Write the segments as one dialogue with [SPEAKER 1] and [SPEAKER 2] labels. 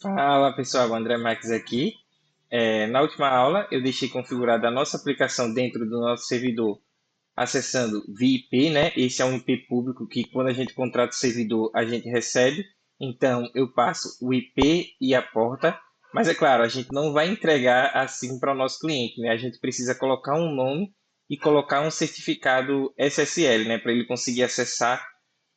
[SPEAKER 1] Fala pessoal, André Marques aqui. Na última aula eu deixei configurada a nossa aplicação dentro do nosso servidor acessando via IP, né? Esse é um IP público que quando a gente contrata o servidor a gente recebe. Então eu passo o IP e a porta, mas é claro, a gente não vai entregar assim para o nosso cliente, né? A gente precisa colocar um nome e colocar um certificado SSL, né? Para ele conseguir acessar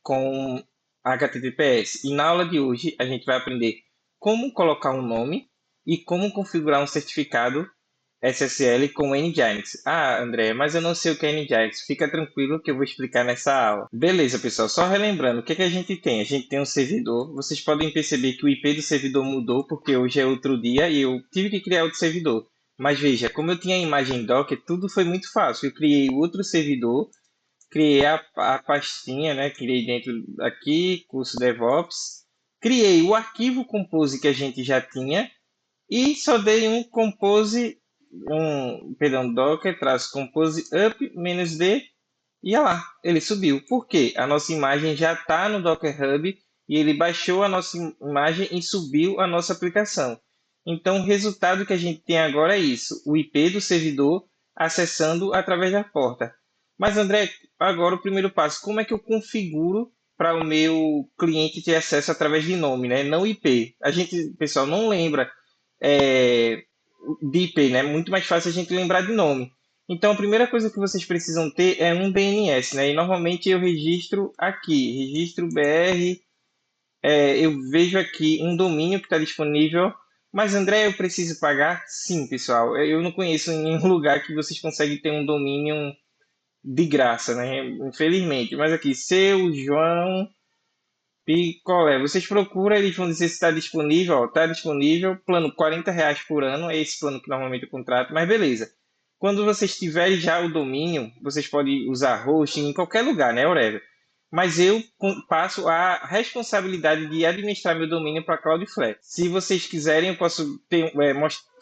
[SPEAKER 1] com HTTPS. E na aula de hoje a gente vai aprender como colocar um nome e como configurar um certificado SSL com Nginx. Ah, André, mas eu não sei o que é Nginx. Fica tranquilo que eu vou explicar nessa aula. Beleza, pessoal. Só relembrando, o que é que a gente tem? A gente tem um servidor. Vocês podem perceber que o IP do servidor mudou porque hoje é outro dia e eu tive que criar outro servidor. Mas veja, como eu tinha a imagem Docker, tudo foi muito fácil. Eu criei outro servidor, criei a pastinha, né? Criei dentro aqui, curso DevOps. Criei o arquivo Compose que a gente já tinha e só dei um compose, perdão, docker, traço compose up, "-d", e olha lá, ele subiu. Por quê? A nossa imagem já está no Docker Hub e ele baixou a nossa imagem e subiu a nossa aplicação. Então, o resultado que a gente tem agora é isso, o IP do servidor acessando através da porta. Mas, André, agora o primeiro passo, como é que eu configuro para o meu cliente ter acesso através de nome, né? Não IP. A gente, pessoal, não lembra é, de IP, né? Muito mais fácil a gente lembrar de nome. Então, a primeira coisa que vocês precisam ter é um DNS, né? E normalmente eu registro aqui, registro BR, eu vejo aqui um domínio que está disponível. Mas, André, eu preciso pagar? Sim, pessoal. Eu não conheço nenhum lugar que vocês conseguem ter um domínio de graça, né? Infelizmente. Mas aqui, seu João Picolé. Vocês procuram, eles vão dizer se está disponível. Está disponível, plano R$ 40 por ano, é esse plano que normalmente eu contrato, mas beleza. Quando vocês tiverem já o domínio, vocês podem usar hosting em qualquer lugar, né, whatever. Mas eu passo a responsabilidade de administrar meu domínio para a Cloudflare. Se vocês quiserem, eu posso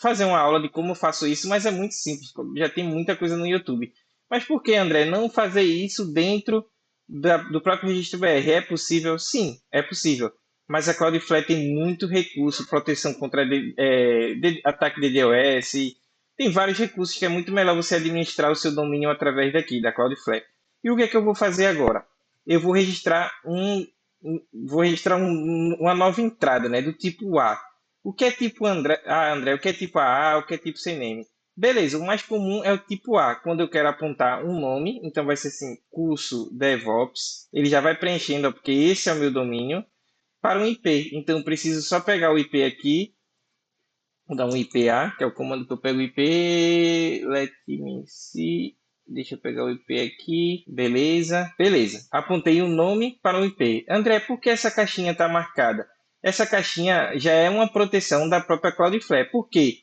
[SPEAKER 1] fazer uma aula de como eu faço isso, mas é muito simples, já tem muita coisa no YouTube. Mas por que, André, não fazer isso dentro do próprio registro BR? É possível? Sim, é possível. Mas a Cloudflare tem muito recurso, proteção contra ataque de DDoS, tem vários recursos que é muito melhor você administrar o seu domínio através daqui, da Cloudflare. E o que é que eu vou fazer agora? Eu vou registrar uma nova entrada, né, do tipo A. O que é tipo André? O que é tipo AA? O que é tipo CNAME? Beleza, o mais comum é o tipo A, quando eu quero apontar um nome, então vai ser assim, curso DevOps, ele já vai preenchendo, ó, porque esse é o meu domínio, para um IP. Então eu preciso só pegar o IP aqui, vou dar um IPA, que é o comando que eu pego o IP, let me see, deixa eu pegar o IP aqui, beleza, beleza. Apontei o nome para o IP. André, por que essa caixinha está marcada? Essa caixinha já é uma proteção da própria Cloudflare. Por quê?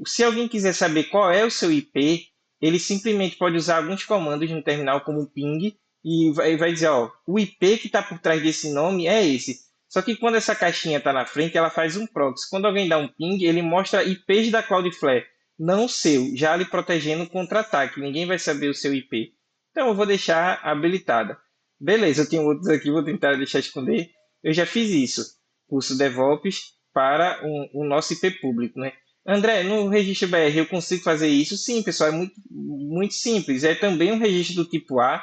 [SPEAKER 1] Se alguém quiser saber qual é o seu IP, ele simplesmente pode usar alguns comandos no terminal como ping e vai dizer, ó, o IP que está por trás desse nome é esse. Só que quando essa caixinha está na frente, ela faz um proxy. Quando alguém dá um ping, ele mostra IPs da Cloudflare, não o seu, já lhe protegendo contra ataque. Ninguém vai saber o seu IP. Então eu vou deixar habilitada. Beleza, eu tenho outros aqui, vou tentar deixar esconder. Eu já fiz isso. Curso DevOps para o nosso IP público, né? André, no registro BR eu consigo fazer isso? Sim, pessoal, é muito, muito simples. É também um registro do tipo A,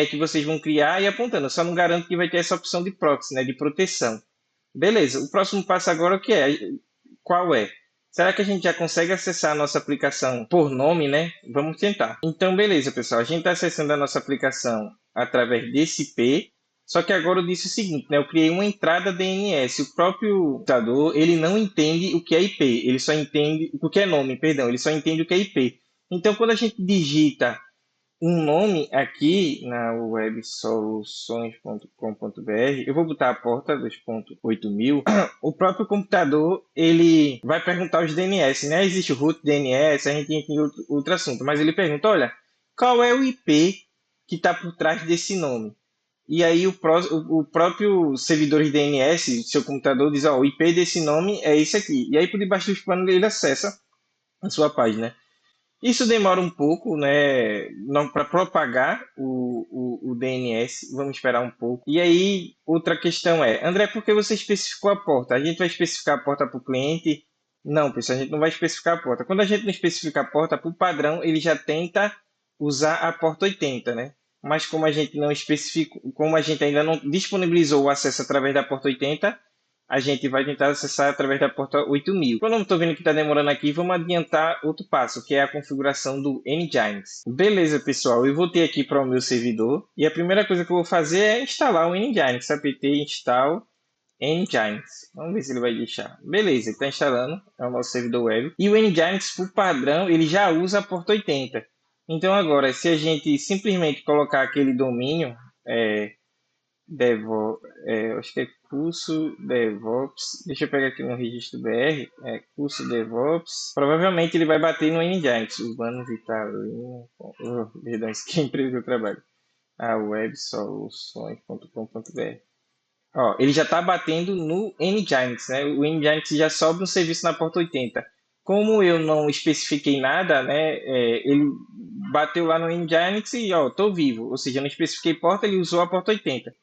[SPEAKER 1] que vocês vão criar e apontando. Eu só não garanto que vai ter essa opção de proxy, né, de proteção. Beleza, o próximo passo agora o que é? Qual é? Será que a gente já consegue acessar a nossa aplicação por nome, né? Vamos tentar. Então, beleza, pessoal. A gente está acessando a nossa aplicação através desse IP. Só que agora eu disse o seguinte, né? Eu criei uma entrada DNS. O próprio computador, ele não entende o que é IP. Ele só entende o que é nome, perdão. Ele só entende o que é IP. Então, quando a gente digita um nome aqui na websoluções.com.br, eu vou botar a porta 2.8000. O próprio computador, ele vai perguntar os DNS, né? Existe o root DNS, a gente entra em outro assunto, mas ele pergunta, olha, qual é o IP que está por trás desse nome? E aí o próprio servidor de DNS, seu computador, diz, ó, o IP desse nome é esse aqui. E aí por debaixo dos panos ele acessa a sua página. Isso demora um pouco, né? Não para propagar o DNS, vamos esperar um pouco. E aí, outra questão é, André, por que você especificou a porta? A gente vai especificar a porta para o cliente? Não, pessoal, a gente não vai especificar a porta. Quando a gente não especifica a porta, por padrão, ele já tenta usar a porta 80, né? Mas como a gente não especificou, como a gente ainda não disponibilizou o acesso através da porta 80, a gente vai tentar acessar através da porta 8000. Quando eu estou vendo que está demorando aqui, vamos adiantar outro passo, que é a configuração do Nginx. Beleza, pessoal, eu voltei aqui para o meu servidor e a primeira coisa que eu vou fazer é instalar o Nginx, apt install Nginx. Vamos ver se ele vai deixar. Beleza, ele está instalando, é o nosso servidor web. E o Nginx, por padrão, ele já usa a porta 80. Então agora, se a gente simplesmente colocar aquele domínio, acho que é curso DevOps. Deixa eu pegar aqui no registro BR. Curso DevOps. Provavelmente ele vai bater no Nginx. Urbano Vitalino. Perdão, isso aqui é a empresa que eu trabalho. Websoluções.com.br. Ó, ele já está batendo no Nginx, né? O Nginx já sobe um serviço na porta 80. Como eu não especifiquei nada, né? Ele bateu lá no Nginx e, ó, tô vivo. Ou seja, eu não especifiquei porta, ele usou a porta 80.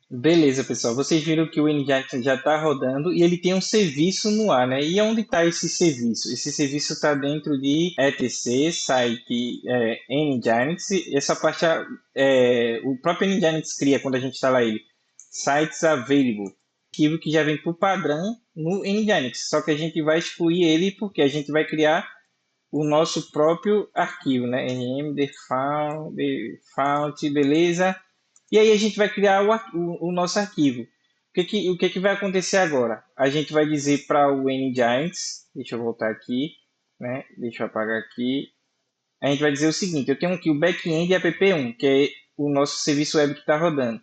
[SPEAKER 1] Beleza, pessoal. Vocês viram que o Nginx já está rodando e ele tem um serviço no ar, né? E onde está esse serviço? Esse serviço está dentro de etc, site, Nginx. Essa parte o próprio Nginx cria quando a gente instala ele. Sites available. Arquivo que já vem por padrão no Nginx. Só que a gente vai excluir ele porque a gente vai criar o nosso próprio arquivo, né? nmdefault, beleza? E aí a gente vai criar o nosso arquivo. O que vai acontecer agora? A gente vai dizer para o Nginx, deixa eu voltar aqui, né? Deixa eu apagar aqui. A gente vai dizer o seguinte, eu tenho aqui o backend app1, que é o nosso serviço web que está rodando.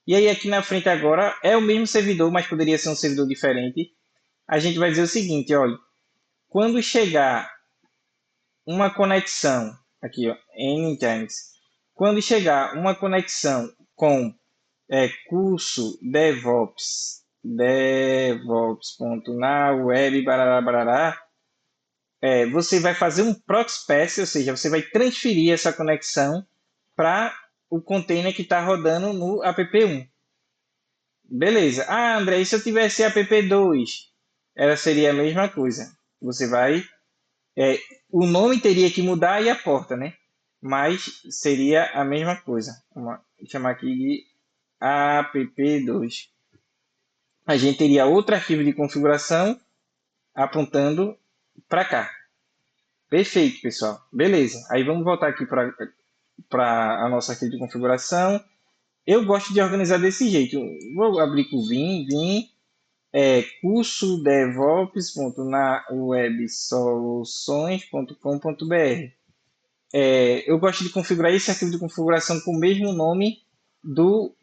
[SPEAKER 1] E aí aqui na frente agora é o mesmo servidor, mas poderia ser um servidor diferente. A gente vai dizer o seguinte, olha, quando chegar uma conexão, aqui ó, Nginx, quando chegar uma conexão com curso DevOps.na web, barará, barará, você vai fazer um proxy pass, ou seja, você vai transferir essa conexão para o container que está rodando no app1. Beleza. Ah, André, e se eu tivesse app2? Ela seria a mesma coisa. Você vai. é, o nome teria que mudar e a porta, né? Mas seria a mesma coisa. Vamos chamar aqui de app2. A gente teria outro arquivo de configuração apontando para cá. Perfeito, pessoal. Beleza. Aí vamos voltar aqui para a nossa arquivo de configuração. Eu gosto de organizar desse jeito. Vou abrir com o Vim, curso devops.nawebsoluções.com.br. Eu gosto de configurar esse arquivo de configuração com o mesmo nome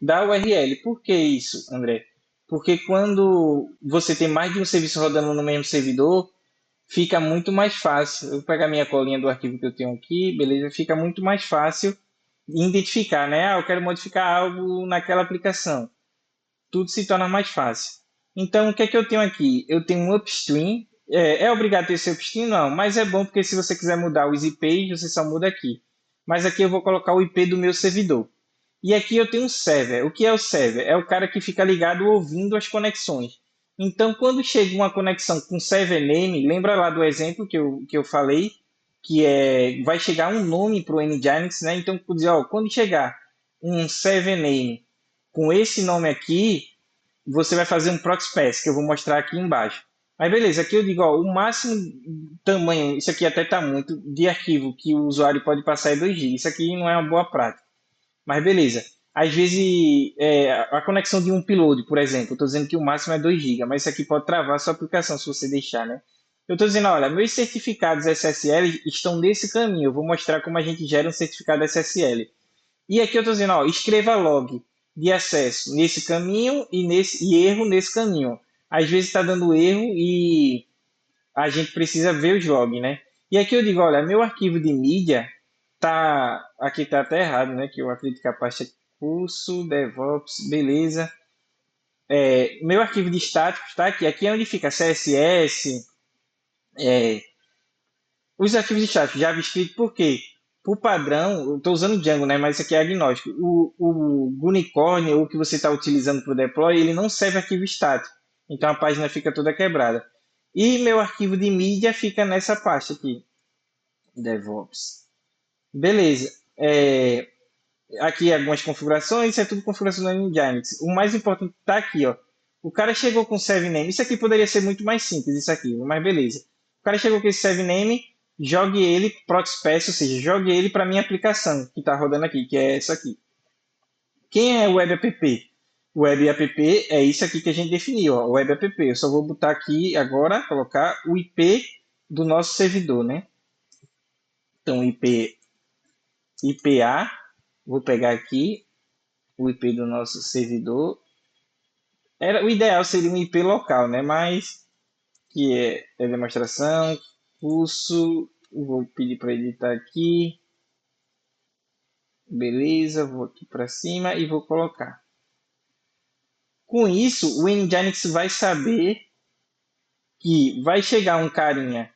[SPEAKER 1] da URL. Por que isso, André? Porque quando você tem mais de um serviço rodando no mesmo servidor, fica muito mais fácil. Eu vou pegar minha colinha do arquivo que eu tenho aqui, beleza? Fica muito mais fácil identificar, né? Ah, eu quero modificar algo naquela aplicação. Tudo se torna mais fácil. Então, o que é que eu tenho aqui? Eu tenho um upstream. É obrigado ter esse upstream? Não, mas é bom porque se você quiser mudar os IPs, você só muda aqui. Mas aqui eu vou colocar o IP do meu servidor. E aqui eu tenho um server. O que é o server? É o cara que fica ligado ouvindo as conexões. Então, quando chega uma conexão com server name, lembra lá do exemplo que eu falei, que vai chegar um nome para o Nginx, né? Então, dizer, ó, quando chegar um server name com esse nome aqui, você vai fazer um proxy pass, que eu vou mostrar aqui embaixo. Aí beleza, aqui eu digo, ó, o máximo tamanho, isso aqui até está muito, de arquivo que o usuário pode passar é 2 GB. Isso aqui não é uma boa prática. Mas beleza. Às vezes, a conexão de um upload, por exemplo, eu estou dizendo que o máximo é 2 GB, mas isso aqui pode travar a sua aplicação se você deixar, né? Eu estou dizendo, olha, meus certificados SSL estão nesse caminho. Eu vou mostrar como a gente gera um certificado SSL. E aqui eu estou dizendo, ó, escreva log de acesso nesse caminho e erro nesse caminho. Às vezes está dando erro e a gente precisa ver os logs, né? E aqui eu digo, olha, meu arquivo de mídia aqui tá até errado, né? Que eu acredito que a pasta é curso, DevOps, beleza. Meu arquivo de estático está aqui. Aqui é onde fica CSS, Os arquivos de status, JavaScript, por quê? Por padrão, eu estou usando Django, né? Mas isso aqui é agnóstico. O Unicorn, ou o que você está utilizando para o deploy, ele não serve arquivo estático. Então a página fica toda quebrada. E meu arquivo de mídia fica nessa pasta aqui, DevOps. Beleza. Aqui algumas configurações, isso é tudo configuração da Nginx. O mais importante está aqui, ó. O cara chegou com save name. Isso aqui poderia ser muito mais simples, isso aqui, mas beleza. O cara chegou com esse save name, jogue ele proxpath, ou seja, jogue ele para minha aplicação que está rodando aqui, que é essa aqui. Quem é o web app? O web app é isso aqui que a gente definiu, ó, o web app. Eu só vou botar aqui agora, colocar o IP do nosso servidor, né? Então, IPA, vou pegar aqui o IP do nosso servidor. O ideal seria um IP local, né? Mas que é demonstração, curso, vou pedir para editar aqui. Beleza, vou aqui para cima e vou colocar. Com isso, o Nginx vai saber que vai chegar um carinha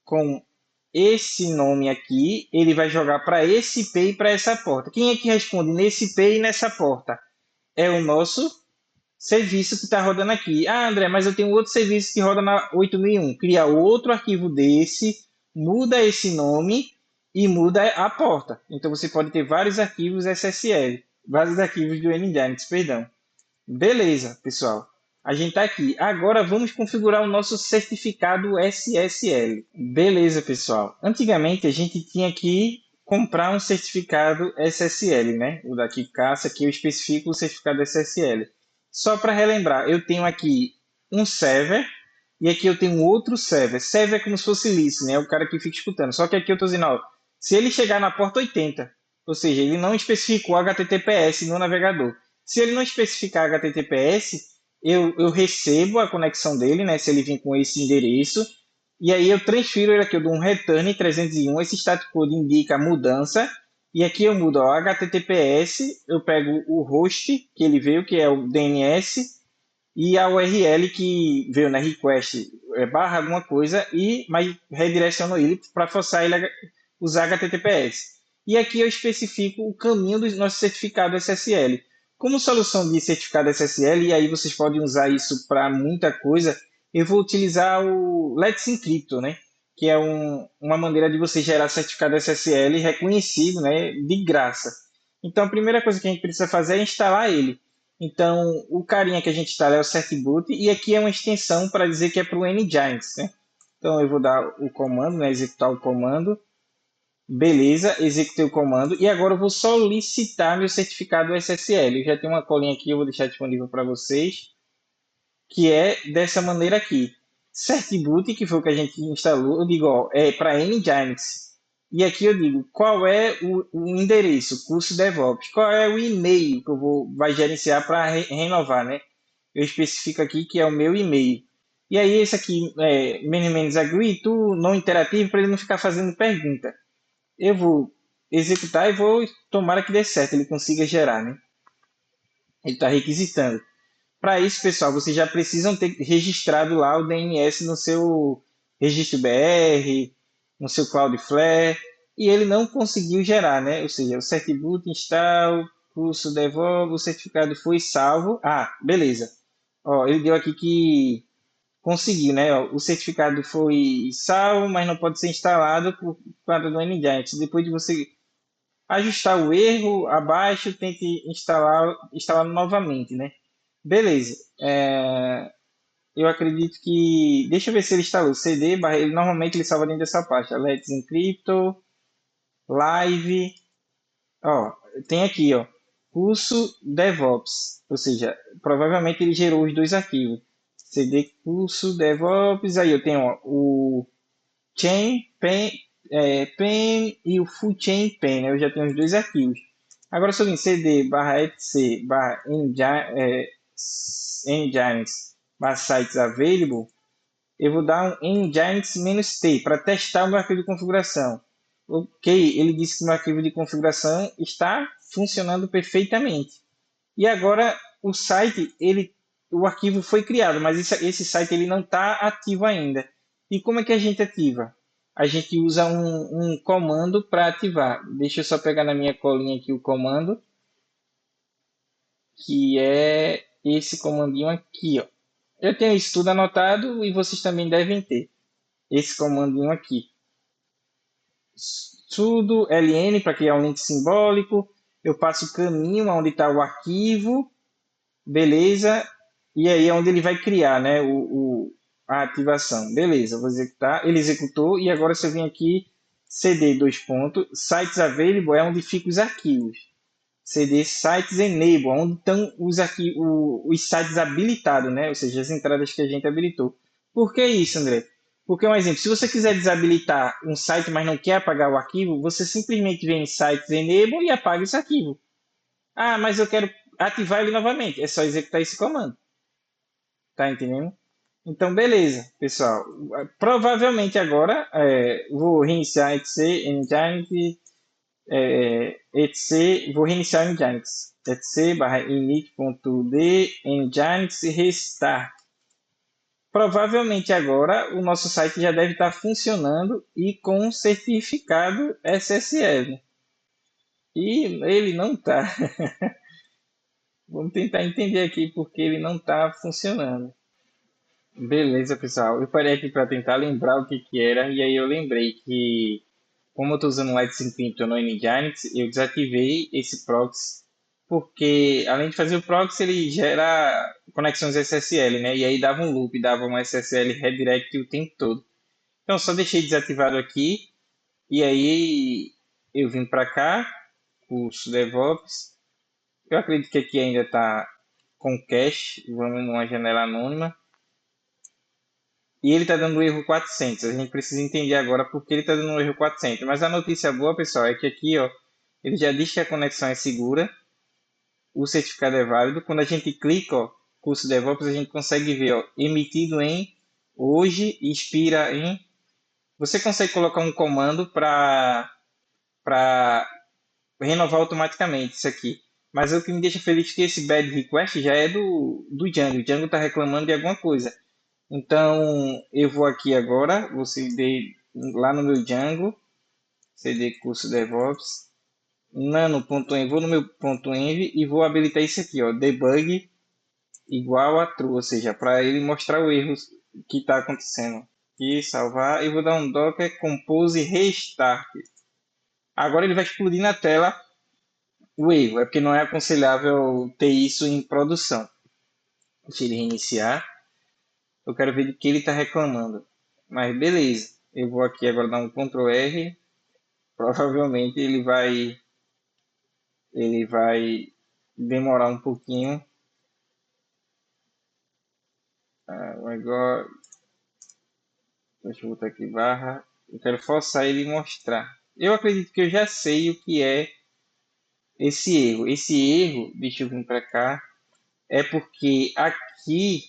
[SPEAKER 1] com esse nome aqui, ele vai jogar para esse IP e para essa porta. Quem é que responde nesse IP e nessa porta? É o nosso serviço que está rodando aqui. Ah, André, mas eu tenho outro serviço que roda na 8001. Cria outro arquivo desse, muda esse nome e muda a porta. Então você pode ter vários arquivos SSL, vários arquivos do Nginx, perdão. Beleza, pessoal. A gente está aqui. Agora vamos configurar o nosso certificado SSL. Beleza, pessoal. Antigamente a gente tinha que comprar um certificado SSL, né? O daqui caça aqui eu especifico o certificado SSL. Só para relembrar, eu tenho aqui um server e aqui eu tenho outro server. Server é como se fosse list, né? O cara que fica escutando. Só que aqui eu estou dizendo, ó, se ele chegar na porta 80, ou seja, ele não especificou HTTPS no navegador. Se ele não especificar HTTPS, eu recebo a conexão dele, né? Se ele vir com esse endereço, e aí eu transfiro ele aqui, eu dou um return 301, esse static code indica a mudança, e aqui eu mudo ó, HTTPS, eu pego o host que ele veio, que é o DNS, e a URL que veio na request barra alguma coisa, mas redireciono ele para forçar ele a usar HTTPS. E aqui eu especifico o caminho do nosso certificado SSL. Como solução de certificado SSL, e aí vocês podem usar isso para muita coisa, eu vou utilizar o Let's Encrypto, né? Que é uma maneira de você gerar certificado SSL reconhecido, né? De graça. Então, a primeira coisa que a gente precisa fazer é instalar ele. Então, o carinha que a gente instala é o certboot, e aqui é uma extensão para dizer que é para o Nginx, né? Então, eu vou dar o comando, né? Executar o comando. Beleza, executei o comando. E agora eu vou solicitar meu certificado SSL. Eu já tenho uma colinha aqui, eu vou deixar disponível para vocês, que é dessa maneira aqui. Certboot, que foi o que a gente instalou, eu digo, ó, é para Nginx. E aqui eu digo, qual é o endereço, curso DevOps, qual é o e-mail que vai gerenciar para renovar, né? Eu especifico aqui que é o meu e-mail. E aí esse aqui, menos agree to não interativo, para ele não ficar fazendo pergunta. Eu vou executar e vou tomara que dê certo, ele consiga gerar, né? Ele está requisitando. Para isso, pessoal, vocês já precisam ter registrado lá o DNS no seu registro BR, no seu Cloudflare, e ele não conseguiu gerar, né? Ou seja, o certboot install, curso DevOps, o certificado foi salvo. Ah, beleza. Ó, ele deu aqui que conseguiu, né? Ó, o certificado foi salvo, mas não pode ser instalado por causa do Nginx. Depois de você ajustar o erro abaixo, tente instalar novamente, né? Beleza. Eu acredito que. Deixa eu ver se ele instalou. CD, ele normalmente ele salva dentro dessa pasta. Let's Encrypto, Live. Ó, tem aqui, ó. Curso DevOps. Ou seja, provavelmente ele gerou os dois arquivos. CD curso DevOps. Aí eu tenho ó, o Chain Pen, Pen e o Full Chain Pen. Né? Eu já tenho os dois arquivos. Agora, se eu vim cd barra etc barra nginx barra sites available, eu vou dar um nginx-t para testar o meu arquivo de configuração. Ok, ele disse que meu arquivo de configuração está funcionando perfeitamente. E agora o site, o arquivo foi criado, mas esse site ele não está ativo ainda. E como é que a gente ativa? a gente usa um comando para ativar. Deixa eu só pegar na minha colinha aqui o comando, que é esse comandinho aqui, ó. Eu tenho isso tudo anotado e vocês também devem ter esse comandinho aqui. Sudo ln para criar um link simbólico. Eu passo o caminho onde está o arquivo, beleza? E aí é onde ele vai criar, né, a ativação. Beleza, vou executar. Ele executou e agora se eu vim aqui, cd dois pontos, sites available é onde ficam os arquivos. CD sites enable, onde estão os sites habilitados, né? Ou seja, as entradas que a gente habilitou. Por que isso, André? Porque, um exemplo, se você quiser desabilitar um site, mas não quer apagar o arquivo, você simplesmente vem em sites enable e apaga esse arquivo. Ah, mas eu quero ativar ele novamente. É só executar esse comando. Tá entendendo? Então, beleza, pessoal. Provavelmente agora vou reiniciar etc, Nginx, etc. Vou reiniciar o Nginx. etc barra init.d Nginx restart. Provavelmente agora o nosso site já deve estar funcionando e com certificado SSL. E ele não está. Vamos tentar entender aqui porque ele não está funcionando. Beleza, pessoal. Eu parei aqui para tentar lembrar o que, que era, e aí eu lembrei que, como eu estou usando o Lightning Encryption no Nginx, eu desativei esse proxy, porque além de fazer o proxy, ele gera conexões SSL, né? E aí dava um loop, dava um SSL redirect o tempo todo. Então, só deixei desativado aqui, e aí eu vim para cá, curso DevOps. Eu acredito que aqui ainda está com cache, vamos numa janela anônima. E ele está dando erro 400. A gente precisa entender agora por que ele está dando um erro 400. Mas a notícia boa, pessoal, é que aqui, ó, ele já diz que a conexão é segura, o certificado é válido. Quando a gente clica, ó, curso DevOps, a gente consegue ver, ó, emitido em hoje, expira em. Você consegue colocar um comando para renovar automaticamente isso aqui. Mas o que me deixa feliz é que esse bad request já é do Django. O Django está reclamando de alguma coisa. Então, eu vou aqui agora, vou cd lá no meu Django, cd curso DevOps, nano.env, vou no meu ponto .env e vou habilitar isso aqui, ó, debug igual a true, ou seja, para ele mostrar o erro que está acontecendo. E salvar, e vou dar um docker compose restart. Agora ele vai explodir na tela o erro, é porque não é aconselhável ter isso em produção. Deixa ele reiniciar. Eu quero ver de que ele está reclamando. Mas beleza. Eu vou aqui agora dar um Ctrl R. Provavelmente ele vai demorar um pouquinho. Agora, deixa eu botar aqui barra. Eu quero forçar ele mostrar. Eu acredito que eu já sei o que é esse erro. Esse erro, deixa eu vir para cá, é porque aqui,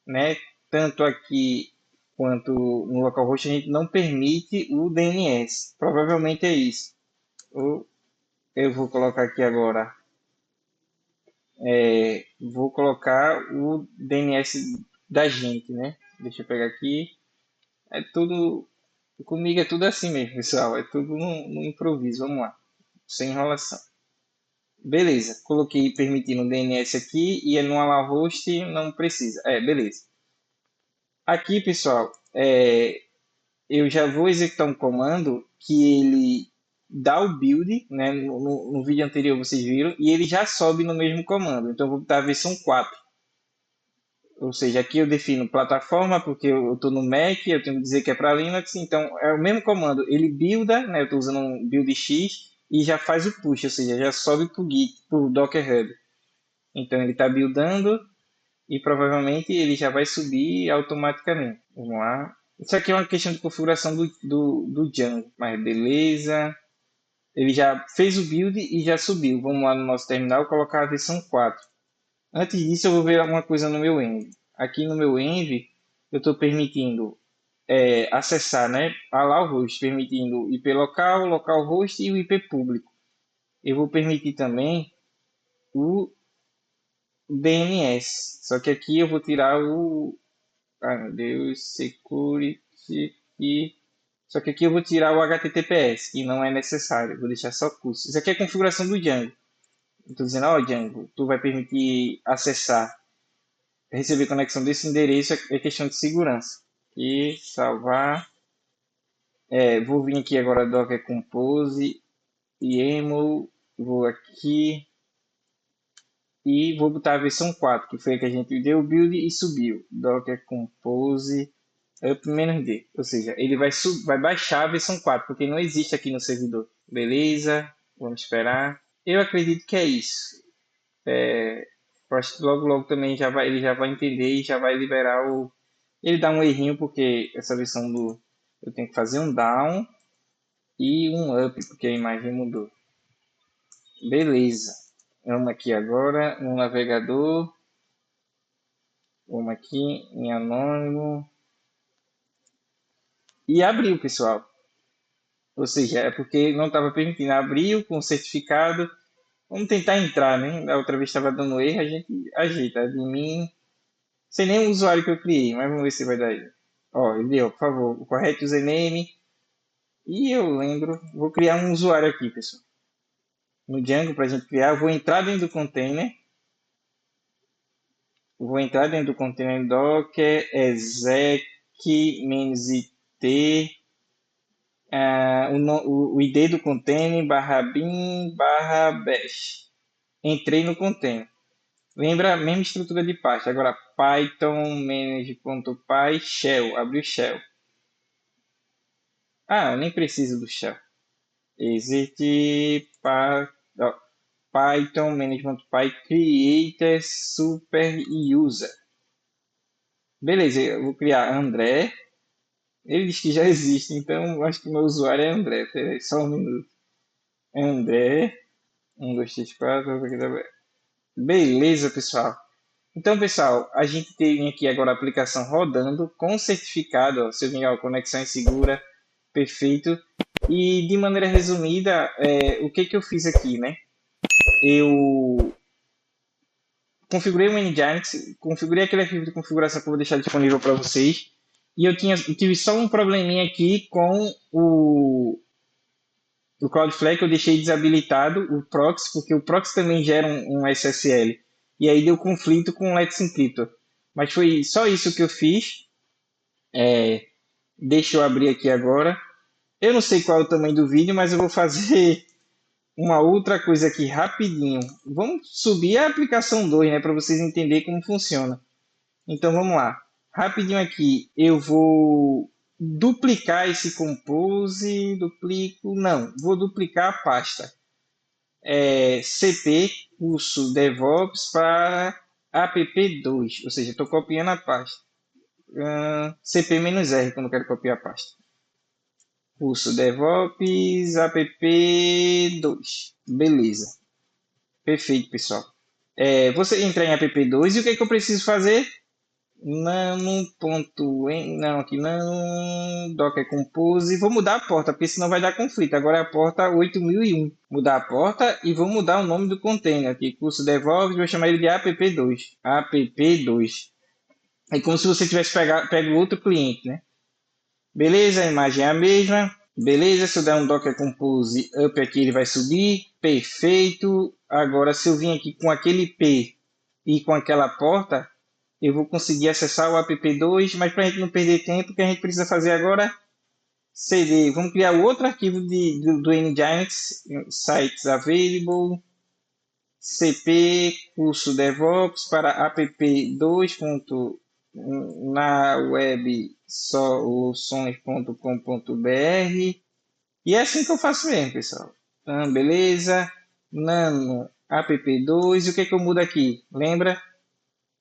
[SPEAKER 1] né, tanto aqui quanto no localhost a gente não permite o DNS. Provavelmente é isso. Eu vou colocar aqui agora. Vou colocar o DNS da gente, né? Deixa eu pegar aqui. É tudo. Comigo é tudo assim mesmo, pessoal. É tudo no improviso. Vamos lá. Sem enrolação. Beleza. Coloquei permitindo o DNS aqui e no Alahost não precisa. Beleza. Aqui, pessoal, eu já vou executar um comando que ele dá o build, né? No vídeo anterior vocês viram, e ele já sobe no mesmo comando. Então eu vou botar a versão 4. Ou seja, aqui eu defino plataforma porque eu estou no Mac, eu tenho que dizer que é para Linux, então é o mesmo comando. Ele builda, né? Eu estou usando um build X e já faz o push, ou seja, já sobe para o Git, para o Docker Hub. Então ele está buildando e provavelmente ele já vai subir automaticamente. Vamos lá. Isso aqui é uma questão de configuração do Django, mas beleza. Ele já fez o build e já subiu. Vamos lá no nosso terminal colocar a versão 4. Antes disso, eu vou ver alguma coisa no meu Env. Aqui no meu Env, eu estou permitindo acessar, né, a lá o host, permitindo IP local, localhost e o IP público. Eu vou permitir também o DNS. Só que aqui eu vou tirar o... Ai, meu Deus, security e Só que aqui eu vou tirar o HTTPS, que não é necessário. Vou deixar só curso. Isso aqui é a configuração do Django. Estou dizendo, ó, Django, tu vai permitir acessar, receber conexão desse endereço, é questão de segurança. E salvar. Vou vir aqui agora Docker Compose, YAML, vou aqui e vou botar a versão 4, que foi a que a gente deu build e subiu. Docker Compose up-d. Ou seja, ele vai baixar a versão 4, porque não existe aqui no servidor. Beleza, vamos esperar. Eu acredito que é isso. Acho que logo também ele já vai entender e já vai liberar o... Ele dá um errinho porque essa versão do... Eu tenho que fazer um down e um up, porque a imagem mudou. Beleza. Vamos aqui agora no navegador. Vamos aqui em anônimo. E abriu, pessoal. Ou seja, é porque não estava permitindo. Abriu com certificado. Vamos tentar entrar, né? Da outra vez estava dando erro, a gente ajeita. De mim, sem nem o usuário que eu criei, mas vamos ver se vai dar erro. Ó, ele deu, por favor, o correto username. E eu lembro, vou criar um usuário aqui, pessoal. No Django, para a gente criar, eu vou entrar dentro do container. Vou entrar dentro do container docker exec -it o ID do container /bin /bash. Entrei no container. Lembra a mesma estrutura de pasta. Agora python manage.py shell. Abriu shell. Eu nem preciso do shell. Exit python manage.py creator super user. Beleza, eu vou criar André. Ele diz que já existe, então acho que meu usuário é André. Peraí, só um minuto. André. 1, 2, 3, 4. Beleza, pessoal. Então, pessoal, a gente tem aqui agora a aplicação rodando com certificado, ó, seu Miguel, conexão é segura, perfeito. E de maneira resumida, o que eu fiz aqui, né? Eu configurei o Nginx, configurei aquele arquivo de configuração que eu vou deixar disponível para vocês. E eu tive só um probleminha aqui com o Cloudflare, que eu deixei desabilitado o proxy, porque o proxy também gera um SSL. E aí deu conflito com o Let's Encryptor. Mas foi só isso que eu fiz. Deixa eu abrir aqui agora. Eu não sei qual é o tamanho do vídeo, mas eu vou fazer uma outra coisa aqui rapidinho. Vamos subir a aplicação 2, né, para vocês entenderem como funciona. Então vamos lá. Rapidinho aqui, eu vou duplicar esse compose, vou duplicar a pasta. CP, curso DevOps para app2, ou seja, estou copiando a pasta. CP-R quando eu quero copiar a pasta. Curso DevOps app2. Beleza. Perfeito, pessoal. Você entrar em app2 e o que, que eu preciso fazer? Não, aqui não. Docker Compose. Vou mudar a porta, porque senão vai dar conflito. Agora é a porta 8001. Mudar a porta e vou mudar o nome do container aqui. Curso DevOps, vou chamar ele de app2. App2. É como se você tivesse pego outro cliente, né? Beleza, a imagem é a mesma. Beleza, se eu der um Docker Compose up aqui, ele vai subir. Perfeito. Agora, se eu vim aqui com aquele IP e com aquela porta, eu vou conseguir acessar o app2, mas para a gente não perder tempo, o que a gente precisa fazer agora? CD. Vamos criar outro arquivo do Nginx, sites available, cp, curso DevOps para app2. Na web soluções.com.br. E é assim que eu faço mesmo, pessoal. Então, beleza. Nano app2. E o que, que eu mudo aqui? Lembra?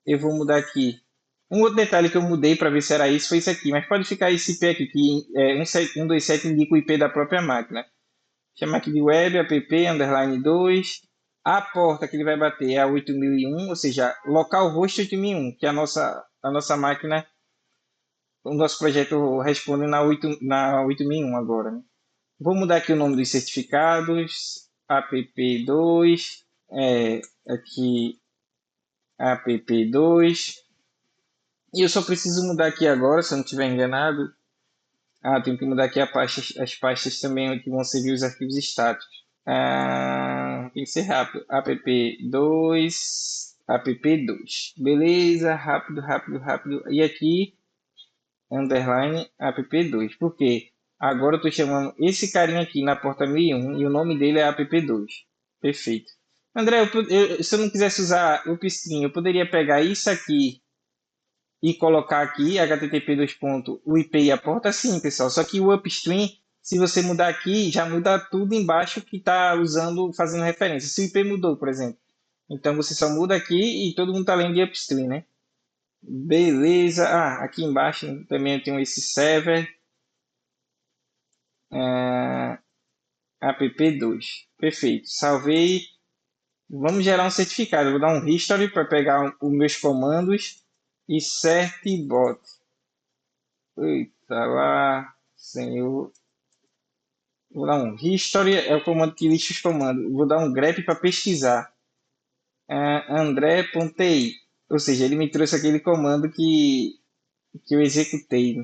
[SPEAKER 1] Eu vou mudar aqui. Um outro detalhe que eu mudei para ver se era isso foi isso aqui. Mas pode ficar esse IP aqui, que 127 indica o IP da própria máquina. Chama aqui de web app_2. A porta que ele vai bater é a 8001, ou seja, localhost 8001, que é a nossa máquina, o nosso projeto responde na 8001 agora, né? Vou mudar aqui o nome dos certificados, app2, aqui app2, e eu só preciso mudar aqui agora, se eu não estiver enganado, Tenho que mudar aqui as pastas também onde vão servir os arquivos estáticos. Tem que ser rápido. app2. Beleza, rápido, rápido, rápido. E aqui, underline app2. Por quê? Agora eu estou chamando esse carinha aqui na porta 1001 e o nome dele é app2. Perfeito. André, se eu não quisesse usar o upstream, eu poderia pegar isso aqui e colocar aqui http o IP e a porta, sim, pessoal. Só que o upstream, se você mudar aqui, já muda tudo embaixo que está usando, fazendo referência. Se o IP mudou, por exemplo. Então você só muda aqui e todo mundo está lendo de upstream, né? Beleza. Aqui embaixo também eu tenho esse server app2. Perfeito. Salvei. Vamos gerar um certificado. Eu vou dar um history para pegar os meus comandos e certbot. Eita lá, senhor. Vou dar um history, é o comando que lista os comandos. Vou dar um grep para pesquisar. André.ti. Ou seja, ele me trouxe aquele comando que eu executei.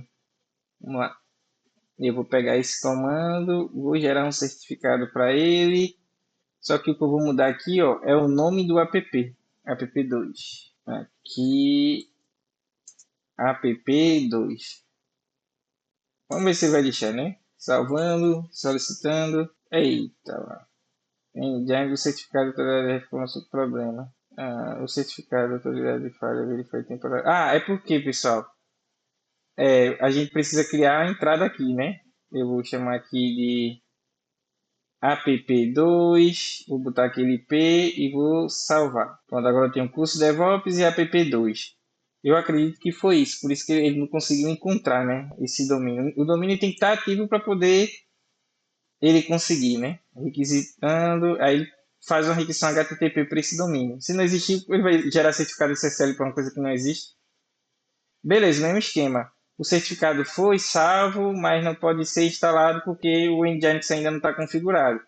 [SPEAKER 1] Vamos lá. Eu vou pegar esse comando, vou gerar um certificado para ele. Só que o que eu vou mudar aqui, ó, é o nome do app. app2. Aqui, app2. Vamos ver se ele vai deixar, né? Salvando, solicitando. Eita lá. Em Django, o certificado de autoridade de resposta do problema. O certificado de autoridade de falha verifica temporário. É porque, pessoal, a gente precisa criar a entrada aqui, né? Eu vou chamar aqui de app2, vou botar aquele IP e vou salvar. Pronto, agora eu tenho curso DevOps e app2. Eu acredito que foi isso, por isso que ele não conseguiu encontrar, né, esse domínio. O domínio tem que estar ativo para poder ele conseguir, né? Requisitando, aí faz uma requisição HTTP para esse domínio. Se não existir, ele vai gerar certificado SSL para uma coisa que não existe. Beleza, mesmo esquema. O certificado foi salvo, mas não pode ser instalado porque o Nginx ainda não está configurado.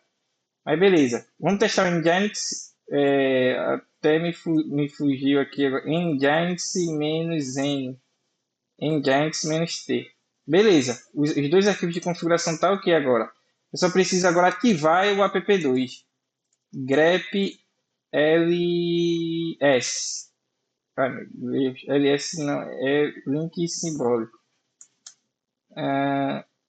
[SPEAKER 1] Mas beleza, vamos testar o Nginx. Até me fugiu aqui agora. Nginx-N. Nginx-T. Beleza, os dois arquivos de configuração estão ok agora. Eu só preciso agora ativar o app2. grep ls. Ai, meu Deus, ls não, é link simbólico.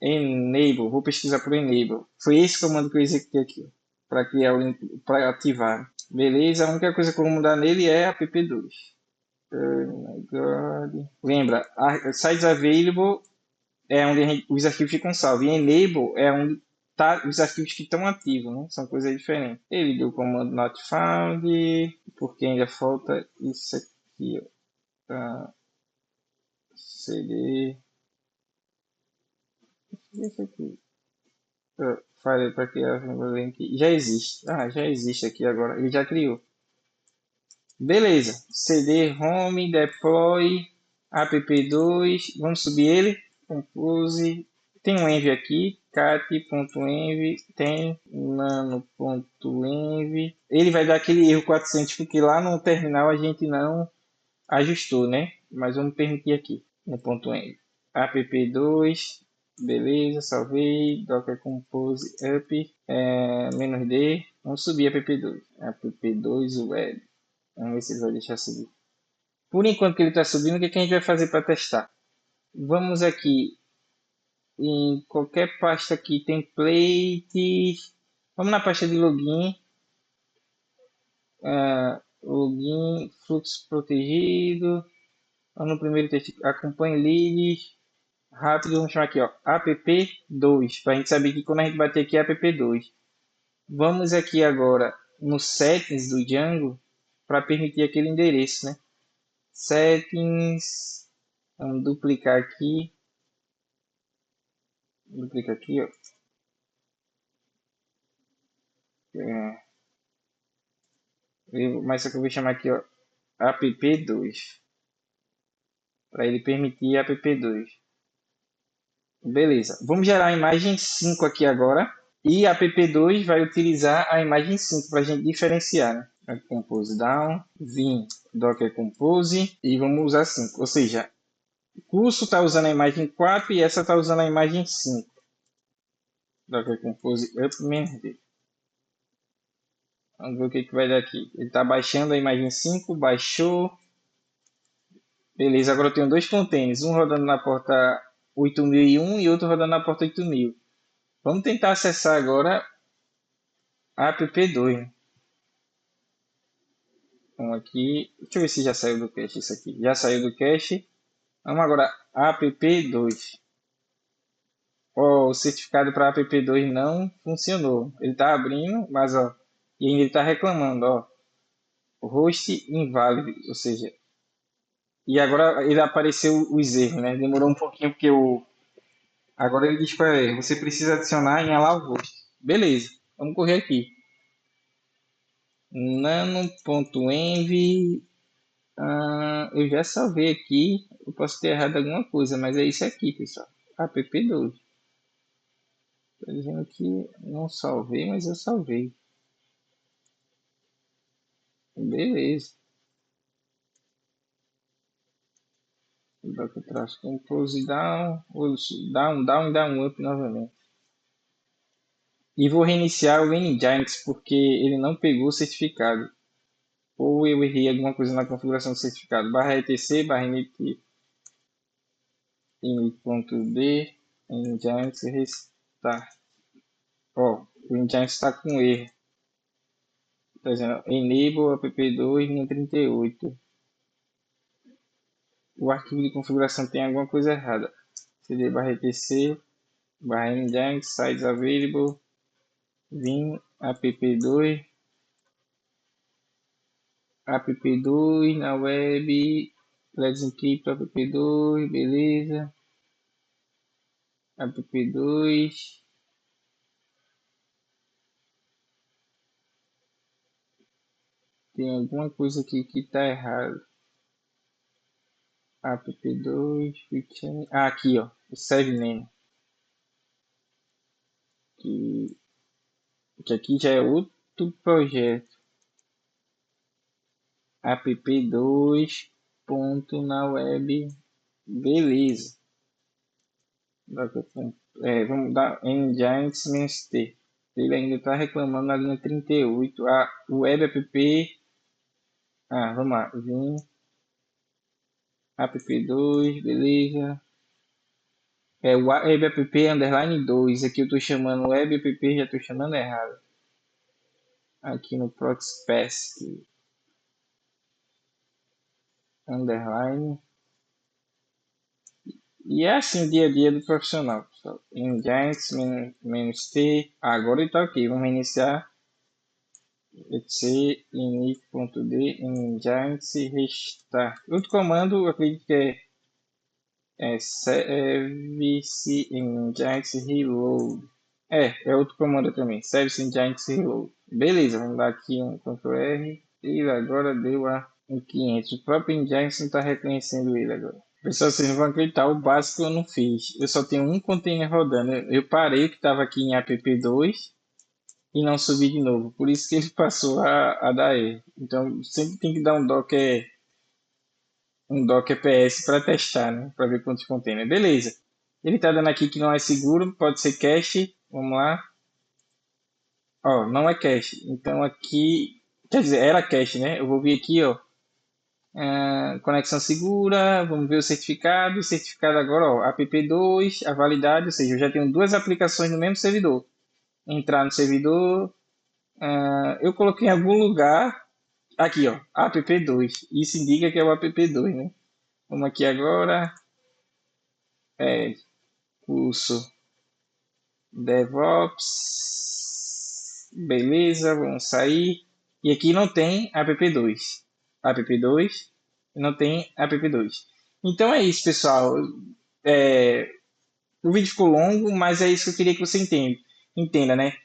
[SPEAKER 1] Enable, vou pesquisar por enable. Foi esse comando que eu executei aqui, para criar o link, para ativar. Beleza, a única coisa que eu vou mudar nele é app2. Oh my God. Lembra, sites available é onde os arquivos ficam salvos. E enable é onde tá os arquivos que estão ativos, né? São coisas diferentes. Ele deu o comando not found, porque ainda falta isso aqui, ó. cd. Isso aqui. Falei para criar o link. Já existe. Já existe aqui agora. Ele já criou. Beleza. cd home deploy app2. Vamos subir ele. Compose. Tem um env aqui. cat.env. Tem nano.env. Ele vai dar aquele erro 400 porque lá no terminal a gente não ajustou, né? Mas vamos permitir aqui no ponto .env. app2. Beleza, salvei. Docker compose up. -d. Vamos subir app2. app2 web. Vamos ver se ele vai deixar subir. Por enquanto que ele está subindo, o que a gente vai fazer para testar? Vamos aqui em qualquer pasta aqui, template. Vamos na pasta de login. Login, fluxo protegido. Vamos no primeiro texto. Acompanhe leads. Rápido, vamos chamar aqui, ó, app2. Para a gente saber que quando a gente bater aqui é app2. Vamos aqui agora no settings do Django para permitir aquele endereço, né? Settings, vamos duplicar aqui, ó. Mas só que eu vou chamar aqui, ó, app2, para ele permitir app2. Beleza, vamos gerar a imagem 5 aqui agora, e a app2 vai utilizar a imagem 5 para a gente diferenciar, né? Compose down, vim docker compose e vamos usar 5, ou seja, O curso está usando a imagem 4 e essa está usando a imagem 5. Docker Compose Upload. Vamos ver o que vai dar aqui. Ele está baixando a imagem 5, baixou. Beleza, agora eu tenho dois containers, um rodando na porta 8001 e outro rodando na porta 8000. Vamos tentar acessar agora a app2. Vamos aqui, deixa eu ver se já saiu do cache isso aqui. Já saiu do cache. Vamos agora app2. Ó, o certificado para app2 não funcionou. Ele está abrindo, mas ó, e ainda ele está reclamando, ó. O host inválido, ou seja, e agora ele apareceu os erros, né? Demorou um pouquinho porque agora ele diz para ele, você precisa adicionar em allow host. Beleza, vamos correr aqui. Nano.env, eu já salvei aqui, eu posso ter errado alguma coisa, mas é isso aqui, pessoal. App2. Tô dizendo que não salvei, mas eu salvei. Beleza. Docker traço compose down, down up novamente. E vou reiniciar o Nginx porque ele não pegou o certificado. Ou eu errei alguma coisa na configuração do certificado. /etc, init.d, Nginx restart. Ó, o Nginx está com erro. Está dizendo enable app2 no 38. O arquivo de configuração tem alguma coisa errada. cd/etc /nginx sites available vim app2 app2 na web let's encrypt app2, beleza, app2 tem alguma coisa aqui que está errado. App2 aqui ó, o save name que aqui já é outro projeto. app2 ponto na web, beleza. Vamos dar Nginx-t. Ele ainda está reclamando na linha 38. O web app. Vamos lá. Vim app2, beleza. O web app underline 2. Aqui eu estou chamando web app, já estou chamando errado. Aqui no Proxpass. Underline. E é assim dia a dia do profissional, pessoal. Nginx-t. Agora ele está ok. Vamos reiniciar. etc init.d nginx restart. Outro comando, eu acredito que é service nginx reload. É outro comando também, service nginx reload. Beleza, vamos dar aqui um Ctrl R e agora deu um 500. O próprio Nginx não está reconhecendo ele agora. Pessoal, vocês não vão acreditar, o básico eu não fiz. Eu só tenho um container rodando. Eu parei o que estava aqui em app2 e não subir de novo. Por isso que ele passou a dar erro. Então sempre tem que dar um Docker PS para testar, né? Para ver quantos containers. Beleza. Ele está dando aqui que não é seguro, pode ser cache. Vamos lá. Ó, não é cache. Então aqui, quer dizer, era cache, né? Eu vou vir aqui, ó. Conexão segura, vamos ver o certificado. O certificado agora, ó, app2, a validade, ou seja, eu já tenho duas aplicações no mesmo servidor. Entrar no servidor, eu coloquei em algum lugar, aqui ó, app2, isso indica que é o app2, né? Vamos aqui agora, curso DevOps, beleza, vamos sair, e aqui não tem app2, não tem app2. Então é isso, pessoal, o vídeo ficou longo, mas é isso que eu queria que você entenda, né?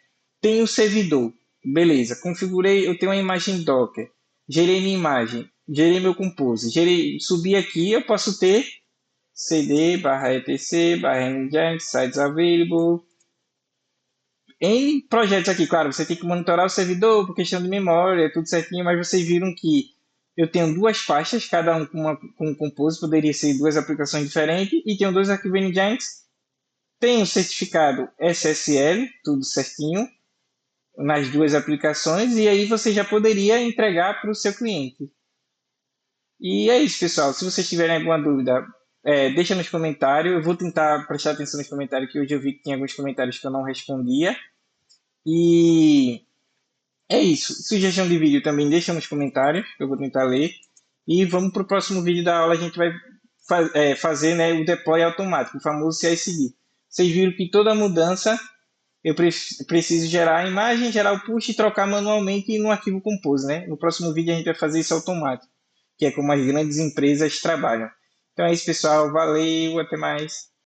[SPEAKER 1] Tem o servidor, beleza, configurei, eu tenho uma imagem Docker, gerei minha imagem, gerei meu compose, subi aqui, eu posso ter cd/etc/nginx sites available, em projetos aqui, claro, você tem que monitorar o servidor por questão de memória, tudo certinho, mas vocês viram que eu tenho duas pastas, cada um com um Compose, poderia ser duas aplicações diferentes, e tenho dois arquivos Nginx. Tenho certificado SSL, tudo certinho, nas duas aplicações, e aí você já poderia entregar para o seu cliente. E é isso, pessoal. Se vocês tiverem alguma dúvida, deixa nos comentários. Eu vou tentar prestar atenção nos comentários, que hoje eu vi que tinha alguns comentários que eu não respondia. E é isso. Sugestão de vídeo também deixa nos comentários, que eu vou tentar ler. E vamos para o próximo vídeo da aula. A gente vai fazer, né, o deploy automático, o famoso CI/CD. Vocês viram que toda mudança eu preciso gerar a imagem, gerar o push e trocar manualmente no arquivo Compose, né? No próximo vídeo a gente vai fazer isso automático, que é como as grandes empresas trabalham. Então é isso, pessoal. Valeu, até mais.